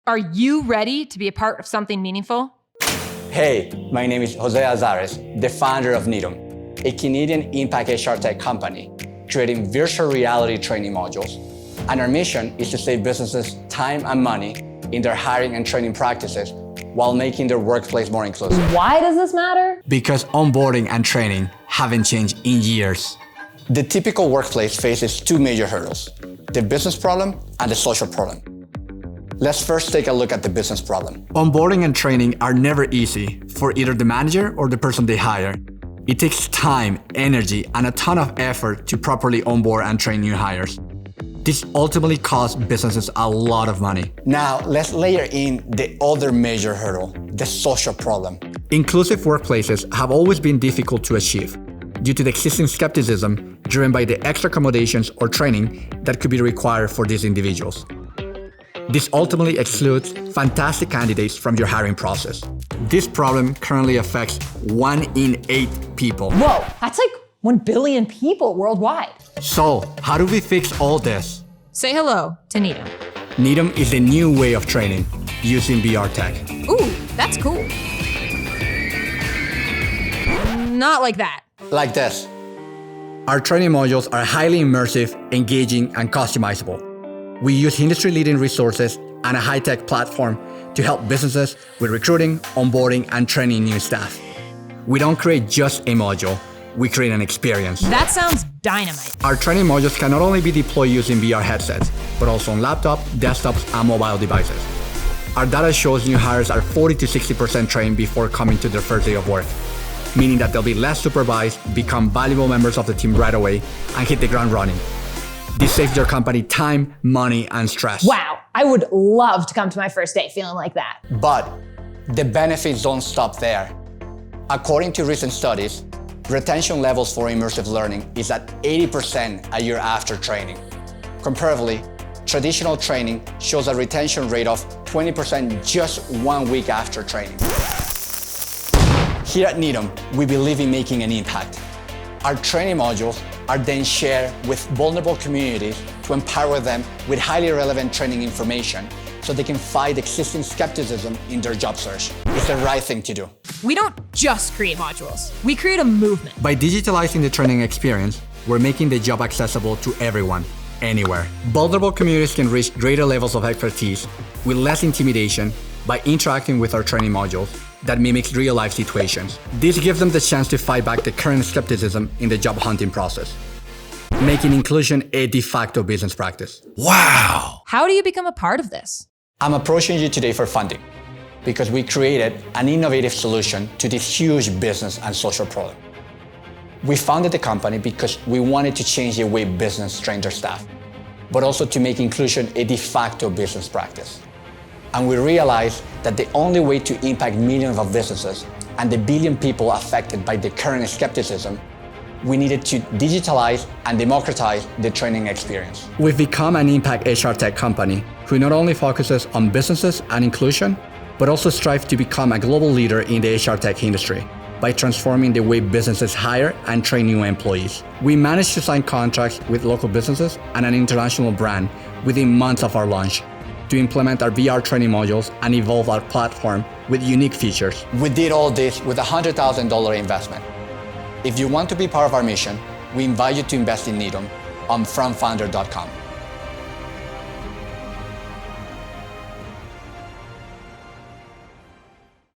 Are you ready to be a part of something meaningful? Hey, my name is Jose Azares, the founder of NIDUM, a Canadian impact HR tech company creating virtual reality training modules. And our mission is to save businesses time and money in their hiring and training practices while making their workplace more inclusive. Why does this matter? Because onboarding and training haven't changed in years. The typical workplace faces two major hurdles, the business problem and the social problem. Let's first take a look at the business problem. Onboarding and training are never easy for either the manager or the person they hire. It takes time, energy, and a ton of effort to properly onboard and train new hires. This ultimately costs businesses a lot of money. Now, let's layer in the other major hurdle, the social problem. Inclusive workplaces have always been difficult to achieve due to the existing skepticism driven by the extra accommodations or training that could be required for these individuals. This ultimately excludes fantastic candidates from your hiring process. This problem currently affects 1 in 8 people. Whoa, that's like 1 billion people worldwide. So, how do we fix all this? Say hello to NIDUM. NIDUM is a new way of training using VR tech. Ooh, that's cool. Not like that. Like this. Our training modules are highly immersive, engaging, and customizable. We use industry-leading resources and a high-tech platform to help businesses with recruiting, onboarding, and training new staff. We don't create just a module, we create an experience. That sounds dynamite. Our training modules can not only be deployed using VR headsets, but also on laptop, desktops, and mobile devices. Our data shows new hires are 40 to 60% trained before coming to their first day of work, meaning that they'll be less supervised, become valuable members of the team right away, and hit the ground running. This saves your company time, money, and stress. Wow, I would love to come to my first day feeling like that. But the benefits don't stop there. According to recent studies, retention levels for immersive learning is at 80% a year after training. Comparatively, traditional training shows a retention rate of 20% just 1 week after training. Here at NIDUM, we believe in making an impact. Our training modules are then shared with vulnerable communities to empower them with highly relevant training information so they can fight existing skepticism in their job search. It's the right thing to do. We don't just create modules, we create a movement. By digitalizing the training experience, we're making the job accessible to everyone, anywhere. Vulnerable communities can reach greater levels of expertise with less intimidation by interacting with our training modules that mimics real-life situations. This gives them the chance to fight back the current skepticism in the job hunting process, making inclusion a de facto business practice. Wow! How do you become a part of this? I'm approaching you today for funding because we created an innovative solution to this huge business and social problem. We founded the company because we wanted to change the way business trained their staff, but also to make inclusion a de facto business practice. And we realized that the only way to impact millions of businesses and the billion people affected by the current skepticism, we needed to digitalize and democratize the training experience. We've become an impact HR tech company who not only focuses on businesses and inclusion, but also strives to become a global leader in the HR tech industry by transforming the way businesses hire and train new employees. We managed to sign contracts with local businesses and an international brand within months of our launch to implement our VR training modules and evolve our platform with unique features. We did all this with a $100,000 investment. If you want to be part of our mission, we invite you to invest in NIDUM on fromfounder.com.